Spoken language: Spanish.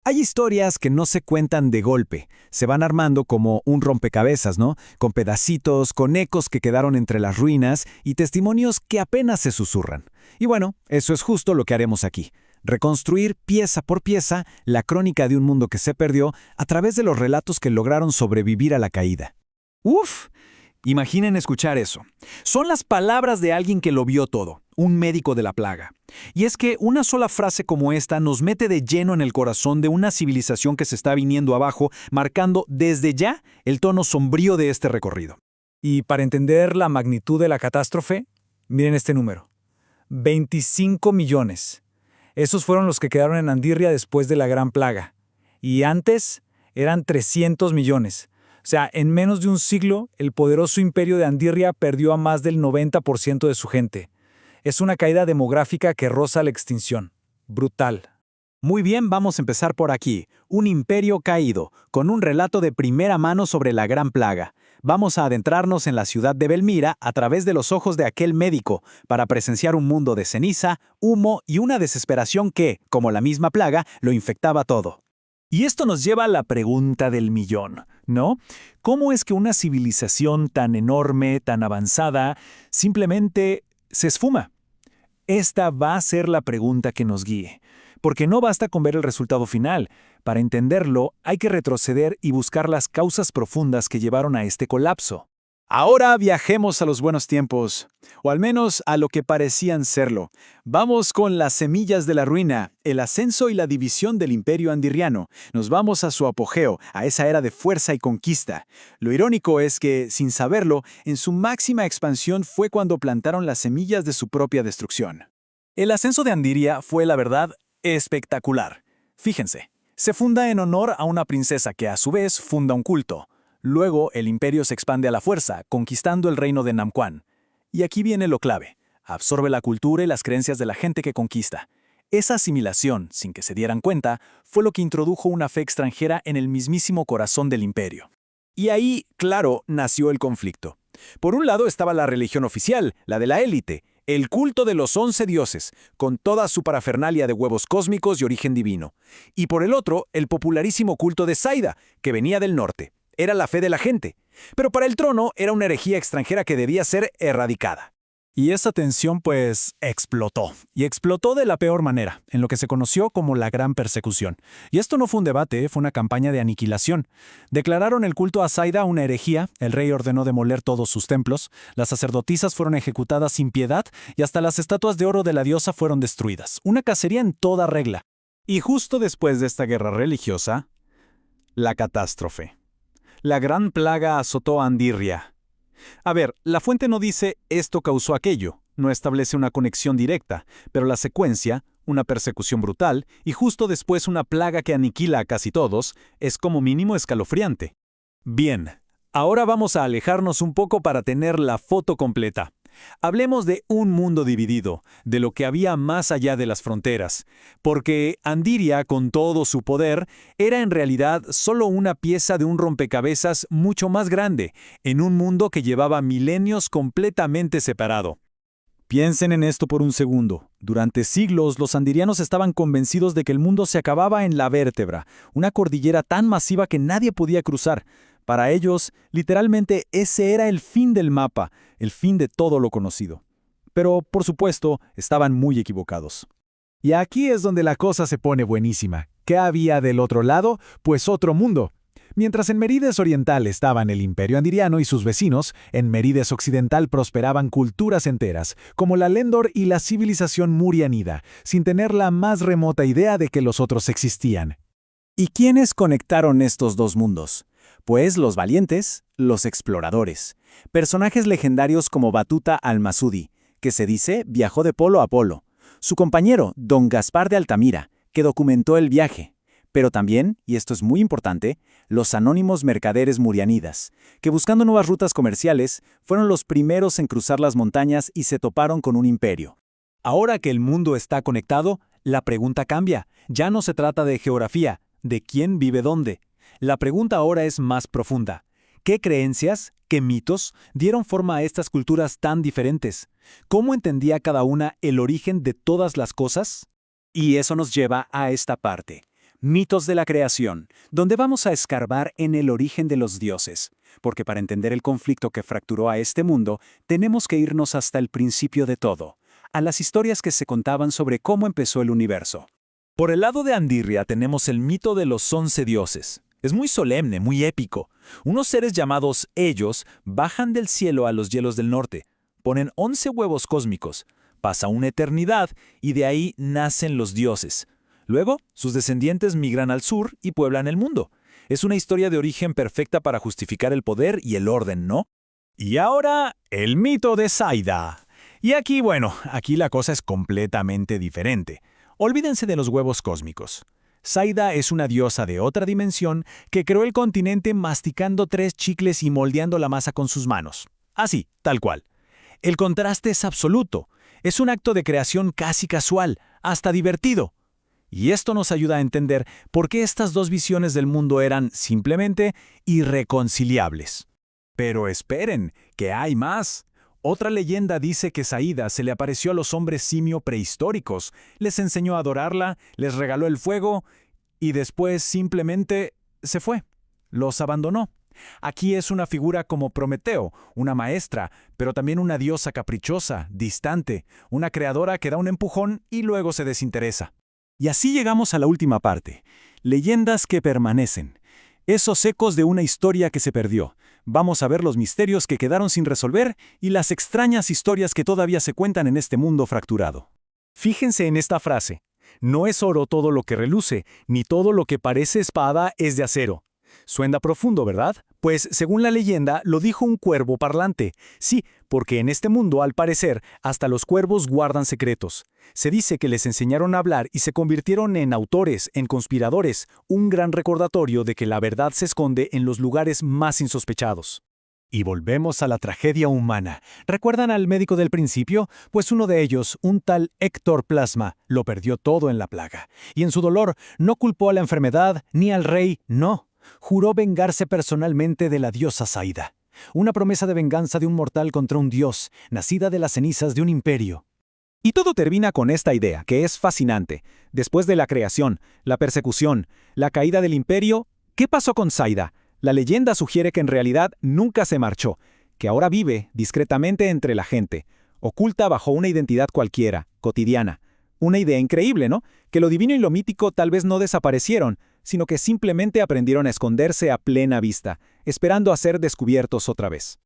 Hay historias que no se cuentan de golpe, se van armando como un rompecabezas, ¿no? Con pedacitos, con ecos que quedaron entre las ruinas y testimonios que apenas se susurran. Y bueno, eso es justo lo que haremos aquí. Reconstruir pieza por pieza la crónica de un mundo que se perdió a través de los relatos que lograron sobrevivir a la caída. ¡Uf! Imaginen escuchar eso. Son las palabras de alguien que lo vio todo, un médico de la plaga. Y es que una sola frase como esta nos mete de lleno en el corazón de una civilización que se está viniendo abajo, marcando desde ya el tono sombrío de este recorrido. Y para entender la magnitud de la catástrofe, miren este número. 25 millones. Esos fueron los que quedaron en Andirria después de la Gran Plaga. Y antes eran 300 millones. O sea, en menos de un siglo, el poderoso imperio de Andirria perdió a más del 90% de su gente. Es una caída demográfica que roza la extinción. Brutal. Muy bien, vamos a empezar por aquí. Un imperio caído, con un relato de primera mano sobre la Gran Plaga. Vamos a adentrarnos en la ciudad de Belmira a través de los ojos de aquel médico, para presenciar un mundo de ceniza, humo y una desesperación que, como la misma plaga, lo infectaba todo. Y esto nos lleva a la pregunta del millón, ¿no? ¿Cómo es que una civilización tan enorme, tan avanzada, simplemente se esfuma? Esta va a ser la pregunta que nos guíe, porque no basta con ver el resultado final. Para entenderlo, hay que retroceder y buscar las causas profundas que llevaron a este colapso. Ahora viajemos a los buenos tiempos, o al menos a lo que parecían serlo. Vamos con las semillas de la ruina, el ascenso y la división del imperio andirriano. Nos vamos a su apogeo, a esa era de fuerza y conquista. Lo irónico es que, sin saberlo, en su máxima expansión fue cuando plantaron las semillas de su propia destrucción. El ascenso de Andiria fue, la verdad, espectacular. Fíjense, se funda en honor a una princesa que a su vez funda un culto. Luego, el imperio se expande a la fuerza, conquistando el reino de Namquán. Y aquí viene lo clave. Absorbe la cultura y las creencias de la gente que conquista. Esa asimilación, sin que se dieran cuenta, fue lo que introdujo una fe extranjera en el mismísimo corazón del imperio. Y ahí, claro, nació el conflicto. Por un lado estaba la religión oficial, la de la élite, el culto de los 11 dioses, con toda su parafernalia de huevos cósmicos y origen divino. Y por el otro, el popularísimo culto de Saida, que venía del norte. Era la fe de la gente, pero para el trono era una herejía extranjera que debía ser erradicada. Y esa tensión pues explotó. Y explotó de la peor manera, en lo que se conoció como la Gran Persecución. Y esto no fue un debate, fue una campaña de aniquilación. Declararon el culto a Saida una herejía, el rey ordenó demoler todos sus templos, las sacerdotisas fueron ejecutadas sin piedad y hasta las estatuas de oro de la diosa fueron destruidas. Una cacería en toda regla. Y justo después de esta guerra religiosa, la catástrofe. La gran plaga azotó a Andirria. A ver, la fuente no dice esto causó aquello, no establece una conexión directa, pero la secuencia, una persecución brutal y justo después una plaga que aniquila a casi todos, es como mínimo escalofriante. Bien, ahora vamos a alejarnos un poco para tener la foto completa. Hablemos de un mundo dividido, de lo que había más allá de las fronteras, porque Andiria, con todo su poder, era en realidad solo una pieza de un rompecabezas mucho más grande, en un mundo que llevaba milenios completamente separado. Piensen en esto por un segundo. Durante siglos, los andirianos estaban convencidos de que el mundo se acababa en la vértebra, una cordillera tan masiva que nadie podía cruzar. Para ellos, literalmente, ese era el fin del mapa, el fin de todo lo conocido. Pero, por supuesto, estaban muy equivocados. Y aquí es donde la cosa se pone buenísima. ¿Qué había del otro lado? Pues otro mundo. Mientras en Merides Oriental estaban el Imperio Andiriano y sus vecinos, en Merides Occidental prosperaban culturas enteras, como la Lendor y la civilización murianida, sin tener la más remota idea de que los otros existían. ¿Y quiénes conectaron estos dos mundos? Pues los valientes, los exploradores, personajes legendarios como Batuta al-Masudi, que se dice viajó de polo a polo, su compañero, don Gaspar de Altamira, que documentó el viaje, pero también, y esto es muy importante, los anónimos mercaderes murianidas, que buscando nuevas rutas comerciales, fueron los primeros en cruzar las montañas y se toparon con un imperio. Ahora que el mundo está conectado, la pregunta cambia. Ya no se trata de geografía, de quién vive dónde. La pregunta ahora es más profunda. ¿Qué creencias, qué mitos dieron forma a estas culturas tan diferentes? ¿Cómo entendía cada una el origen de todas las cosas? Y eso nos lleva a esta parte. Mitos de la creación, donde vamos a escarbar en el origen de los dioses, porque para entender el conflicto que fracturó a este mundo, tenemos que irnos hasta el principio de todo, a las historias que se contaban sobre cómo empezó el universo. Por el lado de Andirria tenemos el mito de los 11 dioses. Es muy solemne, muy épico. Unos seres llamados Ellos bajan del cielo a los hielos del norte, ponen 11 huevos cósmicos, pasa una eternidad y de ahí nacen los dioses. Luego, sus descendientes migran al sur y pueblan el mundo. Es una historia de origen perfecta para justificar el poder y el orden, ¿no? Y ahora, el mito de Saida. Y aquí, aquí la cosa es completamente diferente. Olvídense de los huevos cósmicos. Saida es una diosa de otra dimensión que creó el continente masticando 3 chicles y moldeando la masa con sus manos. Así, tal cual. El contraste es absoluto. Es un acto de creación casi casual, hasta divertido. Y esto nos ayuda a entender por qué estas dos visiones del mundo eran simplemente irreconciliables. Pero esperen, que hay más. Otra leyenda dice que Saida se le apareció a los hombres simio prehistóricos, les enseñó a adorarla, les regaló el fuego y después simplemente se fue. Los abandonó. Aquí es una figura como Prometeo, una maestra, pero también una diosa caprichosa, distante, una creadora que da un empujón y luego se desinteresa. Y así llegamos a la última parte. Leyendas que permanecen. Esos ecos de una historia que se perdió. Vamos a ver los misterios que quedaron sin resolver y las extrañas historias que todavía se cuentan en este mundo fracturado. Fíjense en esta frase. No es oro todo lo que reluce, ni todo lo que parece espada es de acero. Suena profundo, ¿verdad? Pues, según la leyenda, lo dijo un cuervo parlante. Sí, porque en este mundo, al parecer, hasta los cuervos guardan secretos. Se dice que les enseñaron a hablar y se convirtieron en autores, en conspiradores, un gran recordatorio de que la verdad se esconde en los lugares más insospechados. Y volvemos a la tragedia humana. ¿Recuerdan al médico del principio? Pues uno de ellos, un tal Héctor Plasma, lo perdió todo en la plaga. Y en su dolor no culpó a la enfermedad ni al rey, no. Juró vengarse personalmente de la diosa Saida. Una promesa de venganza de un mortal contra un dios, nacida de las cenizas de un imperio. Y todo termina con esta idea, que es fascinante. Después de la creación, la persecución, la caída del imperio, ¿qué pasó con Saida? La leyenda sugiere que en realidad nunca se marchó, que ahora vive discretamente entre la gente, oculta bajo una identidad cualquiera, cotidiana. Una idea increíble, ¿no? Que lo divino y lo mítico tal vez no desaparecieron, sino que simplemente aprendieron a esconderse a plena vista, esperando a ser descubiertos otra vez.